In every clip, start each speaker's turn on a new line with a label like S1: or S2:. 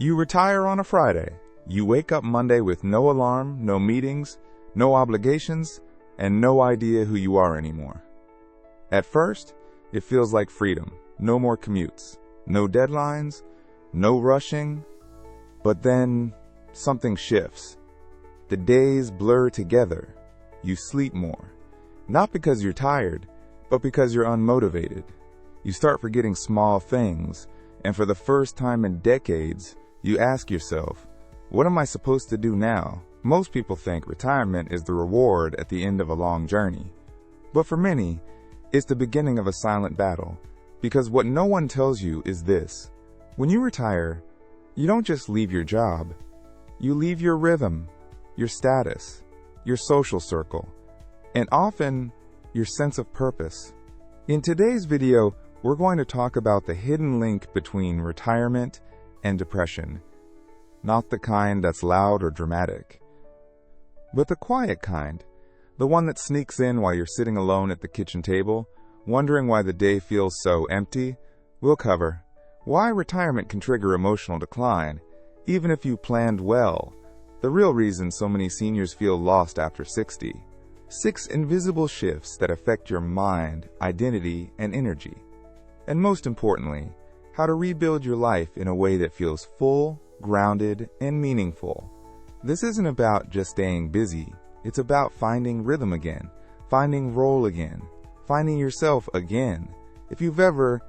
S1: You retire on a Friday. You wake up Monday with no alarm, no meetings, no obligations, and no idea who you are anymore. At first, it feels like freedom. No more commutes, no deadlines, no rushing. But then, something shifts. The days blur together. You sleep more. Not because you're tired, but because you're unmotivated. You start forgetting small things, and for the first time in decades, you ask yourself, what am I supposed to do now? Most people think retirement is the reward at the end of a long journey. But for many, it's the beginning of a silent battle. Because what no one tells you is this. When you retire, you don't just leave your job. You leave your rhythm, your status, your social circle, and often your sense of purpose. In today's video, we're going to talk about the hidden link between retirement and depression. Not the kind that's loud or dramatic, but the quiet kind, the one that sneaks in while you're sitting alone at the kitchen table, wondering why the day feels so empty. We'll cover why retirement can trigger emotional decline, even if you planned well, the real reason so many seniors feel lost after 60, 6 invisible shifts that affect your mind, identity, and energy, and most importantly, how to rebuild your life in a way that feels full, grounded, and meaningful. This isn't about just staying busy. It's about finding rhythm again, finding role again, finding yourself again. If you've ever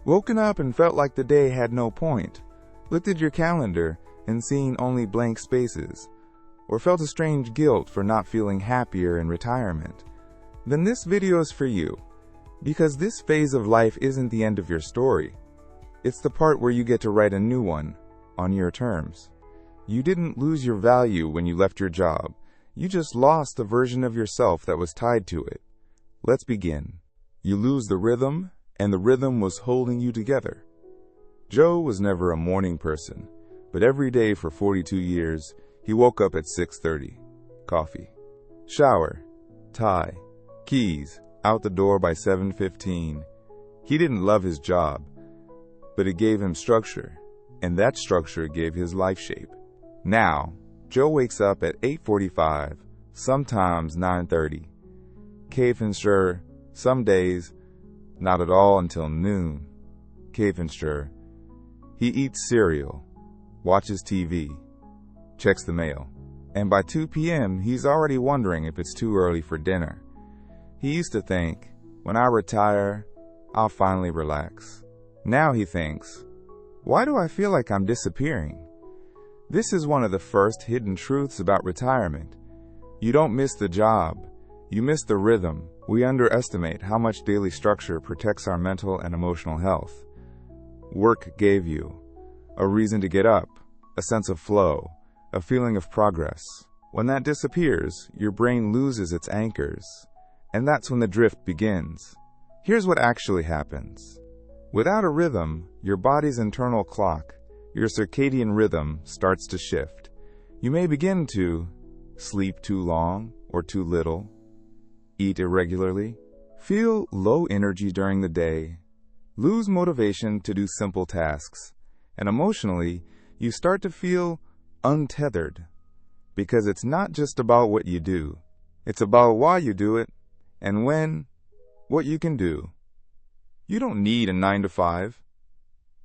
S1: woken up and felt like the day had no point, looked at your calendar and seen only blank spaces, or felt a strange guilt for not feeling happier in retirement, then this video is for you. Because this phase of life isn't the end of your story. It's the part where you get to write a new one, on your terms. You didn't lose your value when you left your job. You just lost the version of yourself that was tied to it. Let's begin. You lose the rhythm, and the rhythm was holding you together. Joe was never a morning person, but every day for 42 years, he woke up at 6:30. Coffee, shower, tie, keys, out the door by 7:15. He didn't love his job, but it gave him structure, and that structure gave his life shape. Now, Joe wakes up at 8:45, sometimes 9:30. Cavenshire, some days, not at all until noon. Cavenshire. He eats cereal, watches TV, checks the mail, and by 2 p.m. he's already wondering if it's too early for dinner. He used to think, when I retire, I'll finally relax. Now he thinks, why do I feel like I'm disappearing? This is one of the first hidden truths about retirement. You don't miss the job. You miss the rhythm. We underestimate how much daily structure protects our mental and emotional health. Work gave you a reason to get up, a sense of flow, a feeling of progress. When that disappears, your brain loses its anchors, and that's when the drift begins. Here's what actually happens. Without a rhythm, your body's internal clock, your circadian rhythm, starts to shift. You may begin to sleep too long or too little, eat irregularly, feel low energy during the day, lose motivation to do simple tasks, and emotionally, you start to feel untethered. Because it's not just about what you do, it's about why you do it, and what you can do. You don't need a 9-to-5,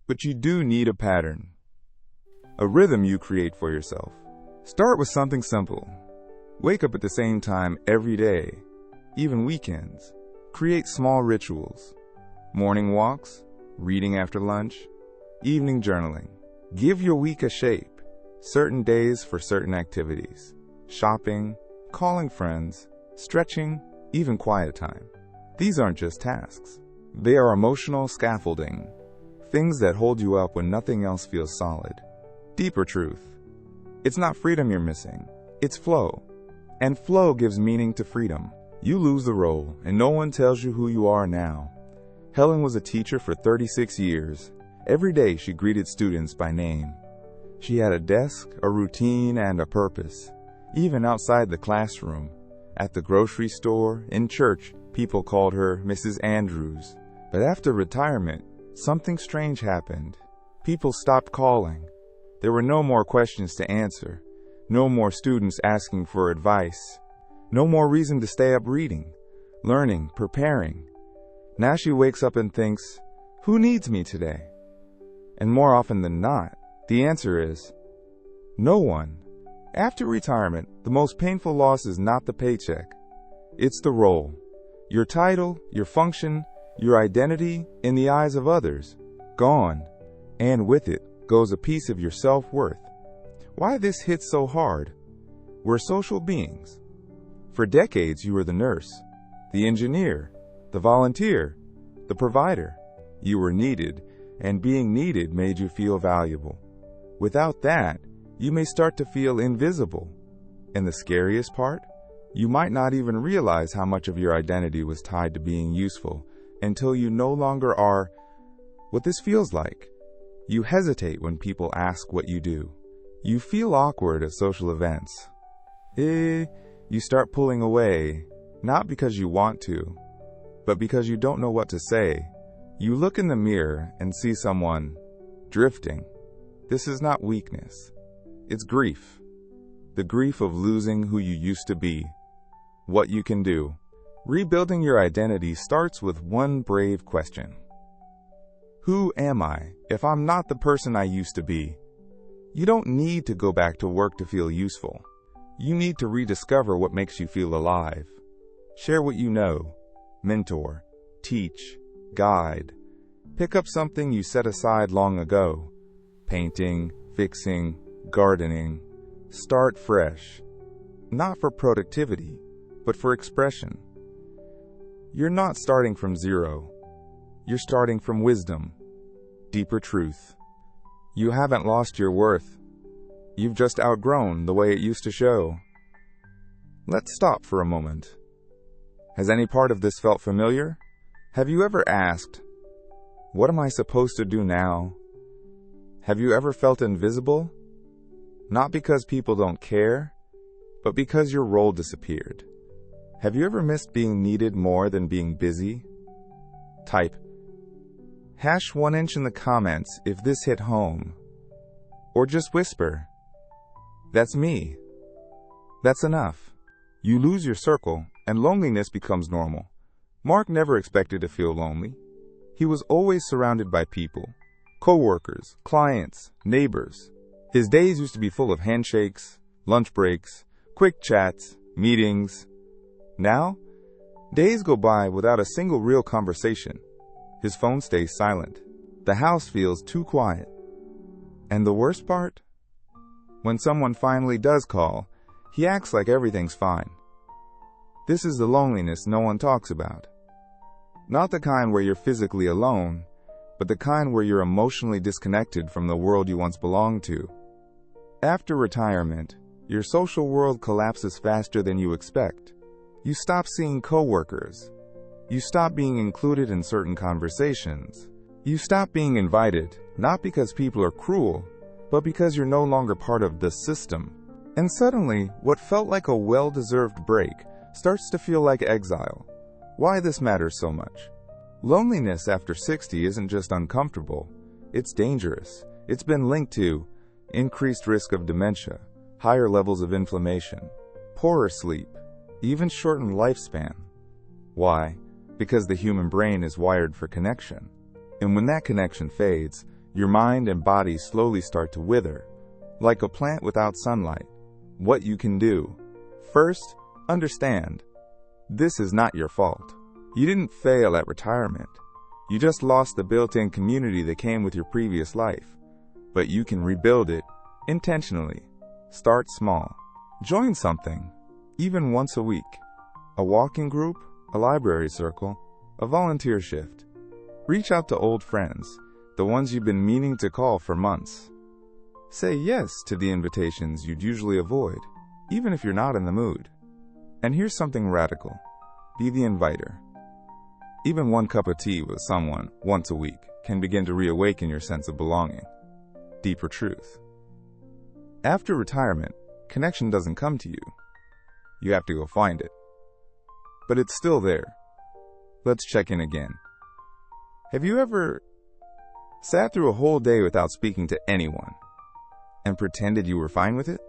S1: but you do need a pattern. A rhythm you create for yourself. Start with something simple. Wake up at the same time every day, even weekends. Create small rituals. Morning walks, reading after lunch, evening journaling. Give your week a shape. Certain days for certain activities. Shopping, calling friends, stretching, even quiet time. These aren't just tasks. They are emotional scaffolding, things that hold you up when nothing else feels solid. Deeper truth. It's not freedom you're missing, it's flow. And flow gives meaning to freedom. You lose the role, and no one tells you who you are now. Helen was a teacher for 36 years. Every day she greeted students by name. She had a desk, a routine, and a purpose. Even outside the classroom, at the grocery store, in church, people called her Mrs. Andrews. But after retirement, something strange happened. People stopped calling. There were no more questions to answer, no more students asking for advice, no more reason to stay up reading, learning, preparing. Now she wakes up and thinks, who needs me today? And more often than not, the answer is, no one. After retirement, the most painful loss is not the paycheck. It's the role. Your title, your function, your identity in the eyes of others, gone. And with it goes a piece of your self-worth. Why this hits so hard? We're social beings. For decades, you were the nurse, the engineer, the volunteer, the provider. You were needed, and being needed made you feel valuable. Without that, you may start to feel invisible. And the scariest part? You might not even realize how much of your identity was tied to being useful until you no longer are. What this feels like. You hesitate when people ask what you do. You feel awkward at social events. You start pulling away, not because you want to, but because you don't know what to say. You look in the mirror and see someone drifting. This is not weakness. It's grief. The grief of losing who you used to be. What you can do. Rebuilding your identity starts with one brave question. Who am I if I'm not the person I used to be? You don't need to go back to work to feel useful. You need to rediscover what makes you feel alive. Share what you know. Mentor. Teach. Guide. Pick up something you set aside long ago. Painting, fixing, gardening. Start fresh. Not for productivity, but for expression. You're not starting from zero. You're starting from wisdom, deeper truth. You haven't lost your worth. You've just outgrown the way it used to show. Let's stop for a moment. Has any part of this felt familiar? Have you ever asked, what am I supposed to do now? Have you ever felt invisible? Not because people don't care, but because your role disappeared. Have you ever missed being needed more than being busy? Type #1" in the comments if this hit home. Or just whisper, that's me. That's enough. You lose your circle, and loneliness becomes normal. Mark never expected to feel lonely. He was always surrounded by people, co-workers, clients, neighbors. His days used to be full of handshakes, lunch breaks, quick chats, meetings. Now, days go by without a single real conversation. His phone stays silent. The house feels too quiet. And the worst part? When someone finally does call, he acts like everything's fine. This is the loneliness no one talks about. Not the kind where you're physically alone, but the kind where you're emotionally disconnected from the world you once belonged to. After retirement, your social world collapses faster than you expect. You stop seeing coworkers. You stop being included in certain conversations. You stop being invited, not because people are cruel, but because you're no longer part of the system. And suddenly, what felt like a well-deserved break starts to feel like exile. Why this matters so much? Loneliness after 60 isn't just uncomfortable, it's dangerous. It's been linked to increased risk of dementia, higher levels of inflammation, poorer sleep, even shortened lifespan. Why? Because the human brain is wired for connection. And when that connection fades, your mind and body slowly start to wither, like a plant without sunlight. What you can do. First, understand. This is not your fault. You didn't fail at retirement. You just lost the built-in community that came with your previous life. But you can rebuild it intentionally. Start small. Join something, even once a week. A walking group, a library circle, a volunteer shift. Reach out to old friends, the ones you've been meaning to call for months. Say yes to the invitations you'd usually avoid, even if you're not in the mood. And here's something radical. Be the inviter. Even one cup of tea with someone once a week can begin to reawaken your sense of belonging. Deeper truth. After retirement, connection doesn't come to you. You have to go find it. But it's still there. Let's check in again. Have you ever sat through a whole day without speaking to anyone? and pretended you were fine with it?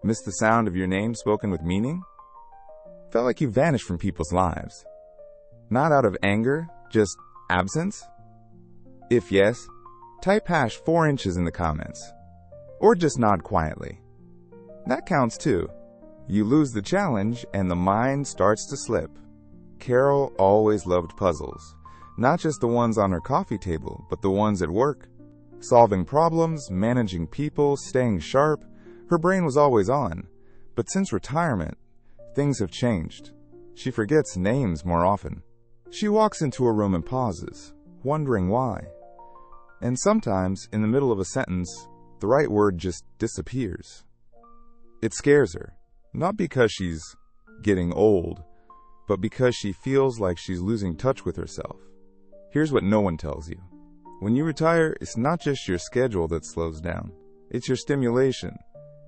S1: Missed the sound of your name spoken with meaning? Felt like you vanished from people's lives. Not out of anger, just absence? If yes, type #4inches in the comments. Or just nod quietly. That counts too. You lose the challenge and the mind starts to slip. Carol always loved puzzles. Not just the ones on her coffee table, but the ones at work. Solving problems, managing people, staying sharp. Her brain was always on. But since retirement, things have changed. She forgets names more often. She walks into a room and pauses, wondering why. And sometimes, in the middle of a sentence, the right word just disappears. It scares her, not because she's getting old, but because she feels like she's losing touch with herself. Here's what no one tells you. When you retire, it's not just your schedule that slows down. It's your stimulation.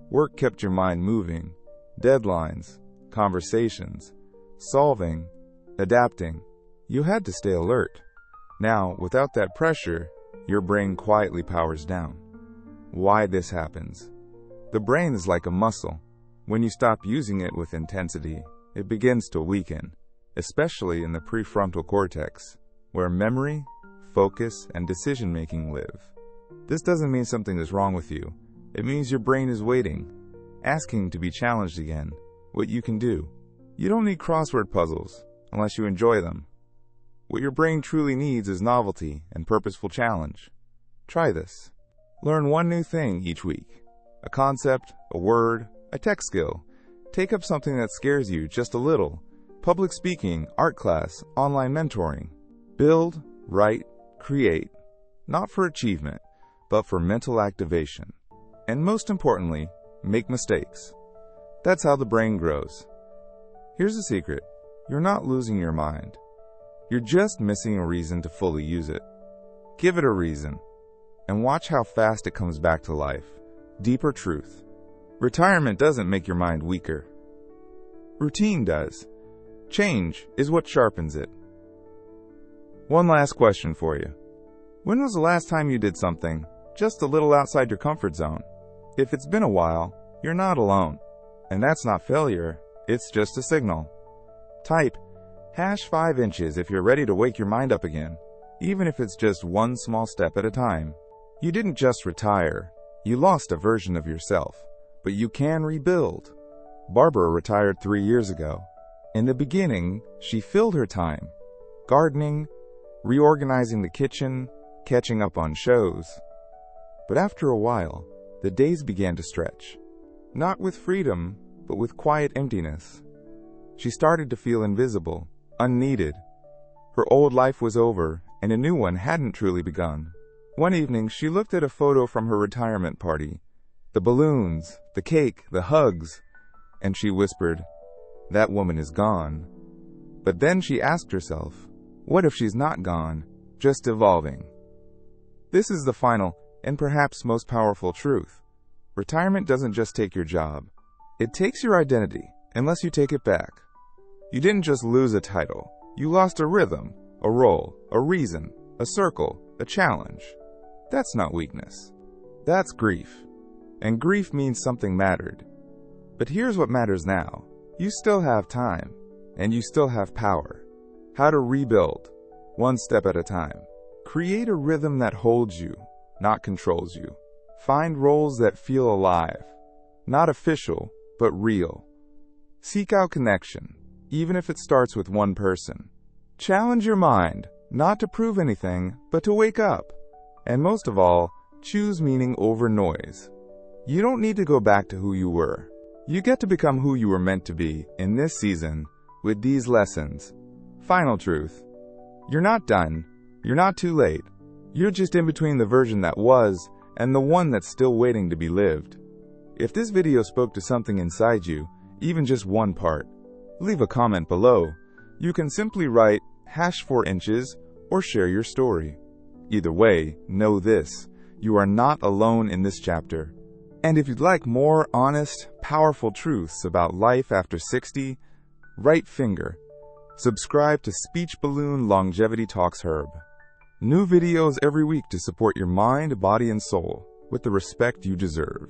S1: Work kept your mind moving. Deadlines, conversations, solving, adapting. You had to stay alert. Now, without that pressure, your brain quietly powers down. Why this happens? The brain is like a muscle. When you stop using it with intensity, it begins to weaken, especially in the prefrontal cortex, where memory, focus, and decision-making live. This doesn't mean something is wrong with you. It means your brain is waiting, asking to be challenged again. What you can do. You don't need crossword puzzles unless you enjoy them. What your brain truly needs is novelty and purposeful challenge. Try this. Learn one new thing each week. A concept, a word, a tech skill. Take up something that scares you just a little. Public speaking, art class, online mentoring. Build, write, create. Not for achievement, but for mental activation. And most importantly, make mistakes. That's how the brain grows. Here's the secret. You're not losing your mind. You're just missing a reason to fully use it. Give it a reason, and watch how fast it comes back to life. Deeper truth. Retirement doesn't make your mind weaker. Routine does. Change is what sharpens it. One last question for you. When was the last time you did something just a little outside your comfort zone? If it's been a while, you're not alone. And that's not failure, it's just a signal. Type #5inches if you're ready to wake your mind up again, even if it's just one small step at a time. You didn't just retire, you lost a version of yourself, but you can rebuild. Barbara retired 3 years ago. In the beginning, she filled her time, gardening, reorganizing the kitchen, catching up on shows. But after a while, the days began to stretch. Not with freedom, but with quiet emptiness. She started to feel invisible, unneeded. Her old life was over, and a new one hadn't truly begun. One evening, she looked at a photo from her retirement party. The balloons, the cake, the hugs, and she whispered, "That woman is gone." But then she asked herself, what if she's not gone, just evolving? This is the final, and perhaps most powerful truth. Retirement doesn't just take your job. It takes your identity, unless you take it back. You didn't just lose a title. You lost a rhythm, a role, a reason, a circle, a challenge. That's not weakness. That's grief. And grief means something mattered. But here's what matters now. You still have time, and you still have power. How to rebuild, one step at a time. Create a rhythm that holds you, not controls you. Find roles that feel alive, not official, but real. Seek out connection, even if it starts with one person. Challenge your mind, not to prove anything, but to wake up. And most of all, choose meaning over noise. You don't need to go back to who you were. You get to become who you were meant to be in this season with these lessons. Final truth. You're not done. You're not too late. You're just in between the version that was and the one that's still waiting to be lived. If this video spoke to something inside you, even just one part, leave a comment below. You can simply write #4inches or share your story. Either way, know this. You are not alone in this chapter. And if you'd like more honest, powerful truths about life after 60, right finger. Subscribe to Speech Balloon Longevity Talks Herb. New videos every week to support your mind, body, and soul. with the respect you deserve.